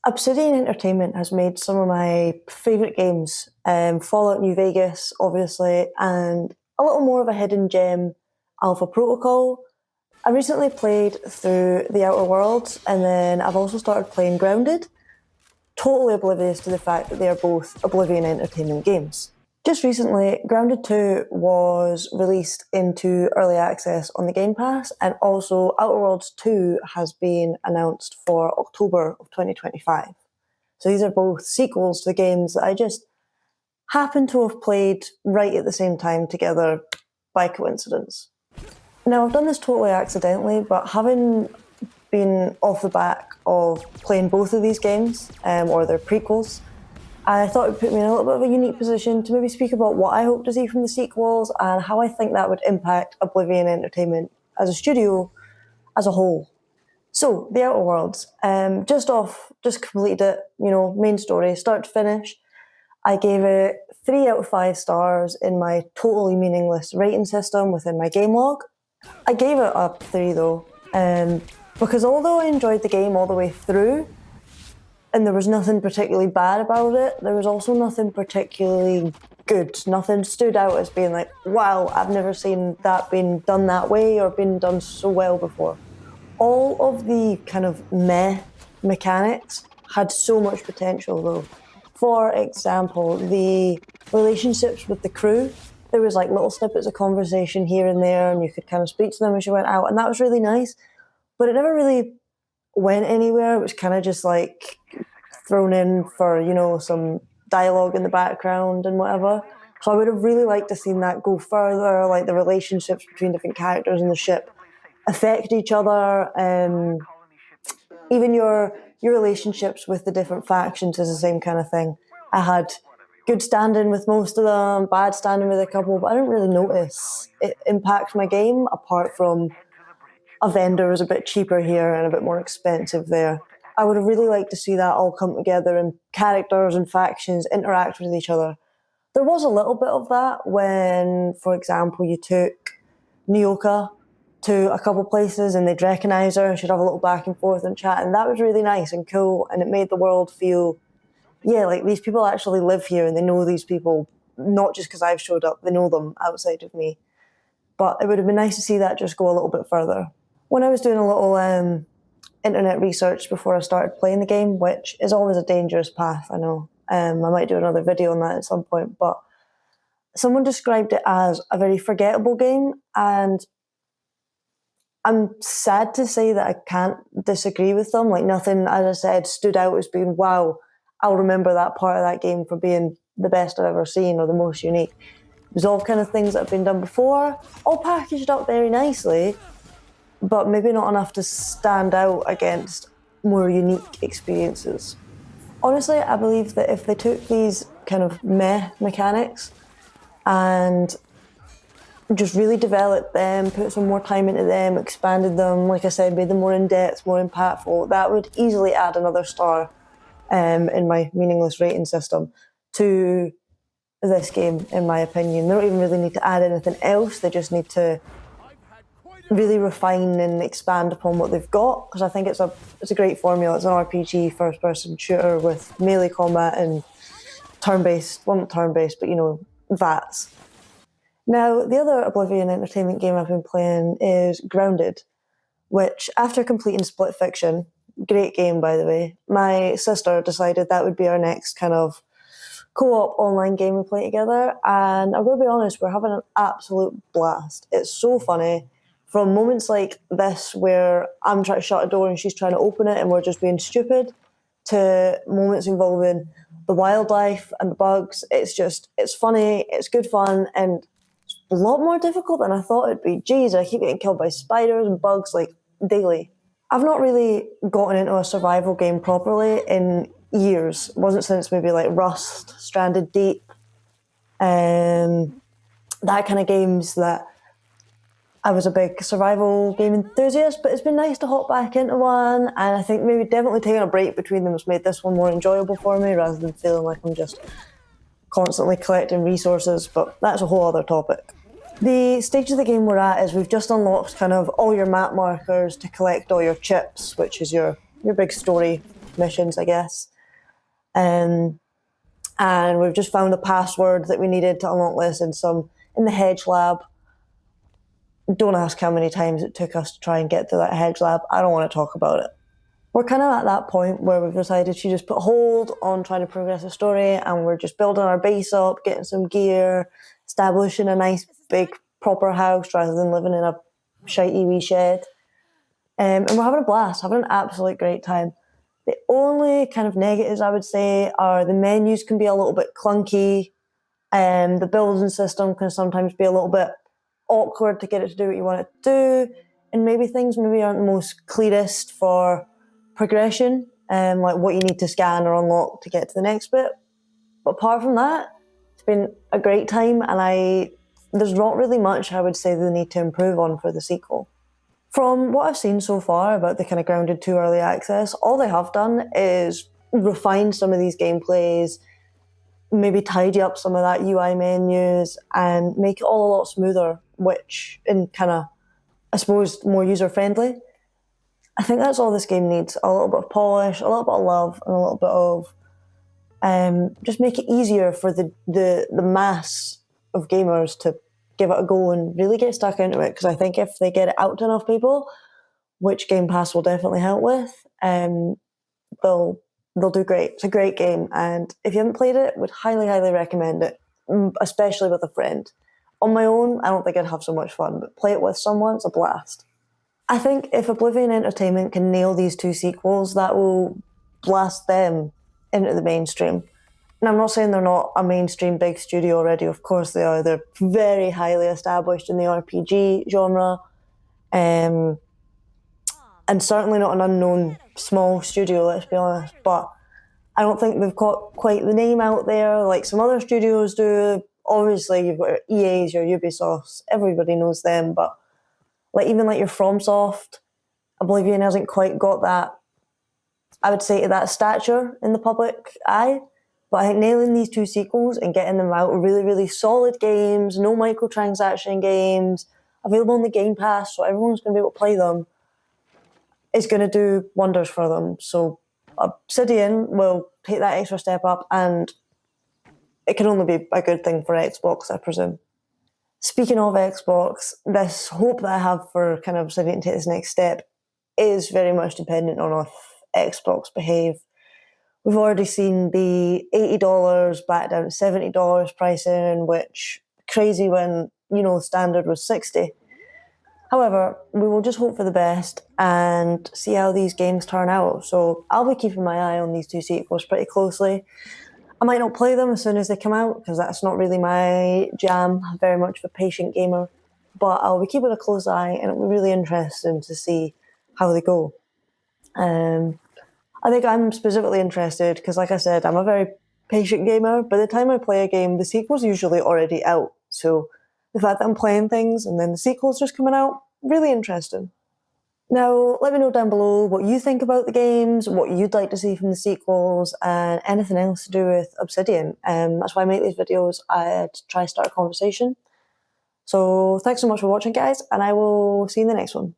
Obsidian Entertainment has made some of my favourite games. Fallout New Vegas, obviously, and a little more of a hidden gem, Alpha Protocol. I recently played through The Outer Worlds, and then I've also started playing Grounded, totally oblivious to the fact that they are both Oblivion Entertainment games. Just recently, Grounded 2 was released into early access on the Game Pass, and also Outer Worlds 2 has been announced for October of 2025. So these are both sequels to the games that I just happen to have played right at the same time together by coincidence. Now, I've done this totally accidentally, but having been off the back of playing both of these games, or their prequels, I thought it would put me in a little bit of a unique position to maybe speak about what I hope to see from the sequels and how I think that would impact Oblivion Entertainment as a studio as a whole. So, The Outer Worlds, just completed it, main story, start to finish. I gave it 3 out of 5 stars in my totally meaningless rating system within my game log. I gave it a 3 though, because although I enjoyed the game all the way through, and there was nothing particularly bad about it, there was also nothing particularly good. Nothing stood out as being like, wow, I've never seen that being done that way or been done so well before. All of the kind of meh mechanics had so much potential though. For example, the relationships with the crew, there was like little snippets of conversation here and there, and you could kind of speak to them as you went out, and that was really nice. But it never really went anywhere. It was kind of just like thrown in for, some dialogue in the background and whatever. So I would have really liked to seen that go further, like the relationships between different characters in the ship affect each other. Even your relationships with the different factions is the same kind of thing. I had good standing with most of them, bad standing with a couple, but I didn't really notice it impact my game apart from a vendor is a bit cheaper here and a bit more expensive there. I would have really liked to see that all come together and characters and factions interact with each other. There was a little bit of that when, for example, you took Nyoka to a couple places and they'd recognise her and she'd have a little back and forth and chat, and that was really nice and cool, and it made the world feel, like these people actually live here and they know these people, not just because I've showed up, they know them outside of me. But it would have been nice to see that just go a little bit further. When I was doing a little internet research before I started playing the game, which is always a dangerous path, I know. I might do another video on that at some point, but someone described it as a very forgettable game, and I'm sad to say that I can't disagree with them. Like, nothing, as I said, stood out as being, wow, I'll remember that part of that game for being the best I've ever seen or the most unique. It was all kind of things that have been done before, all packaged up very nicely, but maybe not enough to stand out against more unique experiences. Honestly, I believe that if they took these kind of meh mechanics and just really developed them, put some more time into them, expanded them, like I said, made them more in-depth, more impactful, that would easily add another star in my meaningless rating system to this game, in my opinion. They don't even really need to add anything else, they just need to really refine and expand upon what they've got, because I think it's a great formula. It's an RPG first-person shooter with melee combat and turn-based, well, not turn-based, but VATs. Now, the other Oblivion Entertainment game I've been playing is Grounded, which, after completing Split Fiction, great game by the way, my sister decided that would be our next kind of co-op online game we play together, and I'm going to be honest, we're having an absolute blast. It's so funny. From moments like this where I'm trying to shut a door and she's trying to open it and we're just being stupid, to moments involving the wildlife and the bugs. It's funny, it's good fun, and it's a lot more difficult than I thought it'd be. Jeez, I keep getting killed by spiders and bugs like daily. I've not really gotten into a survival game properly in years. It wasn't since maybe like Rust, Stranded Deep, that kind of games that I was a big survival game enthusiast, but it's been nice to hop back into one, and I think maybe definitely taking a break between them has made this one more enjoyable for me, rather than feeling like I'm just constantly collecting resources, but that's a whole other topic. The stage of the game we're at is we've just unlocked kind of all your map markers to collect all your chips, which is your big story missions, I guess. And we've just found the password that we needed to unlock this in the hedge lab. Don't ask how many times it took us to try and get to that hedge lab. I don't want to talk about it. We're kind of at that point where we've decided to just put a hold on trying to progress the story, and we're just building our base up, getting some gear, establishing a nice big proper house rather than living in a shitey wee shed. And we're having a blast, having an absolute great time. The only kind of negatives I would say are the menus can be a little bit clunky, and the building system can sometimes be a little bit awkward to get it to do what you want it to do, and maybe things aren't the most clearest for progression, like what you need to scan or unlock to get to the next bit. But apart from that, it's been a great time, and there's not really much I would say they need to improve on for the sequel. From what I've seen so far about the kind of Grounded 2 early access, all they have done is refine some of these gameplays, maybe tidy up some of that UI menus, and make it all a lot smoother, and kind of, I suppose, more user-friendly. I think that's all this game needs, a little bit of polish, a little bit of love, and a little bit of just make it easier for the mass of gamers to give it a go and really get stuck into it, because I think if they get it out to enough people, which Game Pass will definitely help with, they'll do great. It's a great game, and if you haven't played it, would highly, highly recommend it, especially with a friend. On my own, I don't think I'd have so much fun, but play it with someone, it's a blast. I think if Obsidian Entertainment can nail these 2 sequels, that will blast them into the mainstream. And I'm not saying they're not a mainstream big studio already, of course they are. They're very highly established in the RPG genre, and certainly not an unknown small studio, let's be honest. But I don't think they've got quite the name out there like some other studios do. Obviously, you've got your EAs, your Ubisofts, everybody knows them, but even your FromSoft, Oblivion hasn't quite got that, I would say, to that stature in the public eye. But I think nailing these 2 sequels and getting them out really, really solid games, no microtransaction games, available on the Game Pass, so everyone's going to be able to play them, is going to do wonders for them. So Obsidian will take that extra step up, and it can only be a good thing for Xbox, I presume. Speaking of Xbox, this hope that I have for kind of Obsidian to take this next step is very much dependent on if Xbox behave. We've already seen the $80 back down to $70 pricing, which crazy when, standard was $60. However, we will just hope for the best and see how these games turn out. So I'll be keeping my eye on these 2 sequels pretty closely. I might not play them as soon as they come out, because that's not really my jam. I'm very much of a patient gamer. But I'll be keeping a close eye, and it'll be really interesting to see how they go. I think I'm specifically interested because, like I said, I'm a very patient gamer. By the time I play a game, the sequel's usually already out. So the fact that I'm playing things and then the sequel's just coming out, really interesting. Now, let me know down below what you think about the games, what you'd like to see from the sequels, and anything else to do with Obsidian. That's why I make these videos. I try to start a conversation. So thanks so much for watching, guys, and I will see you in the next one.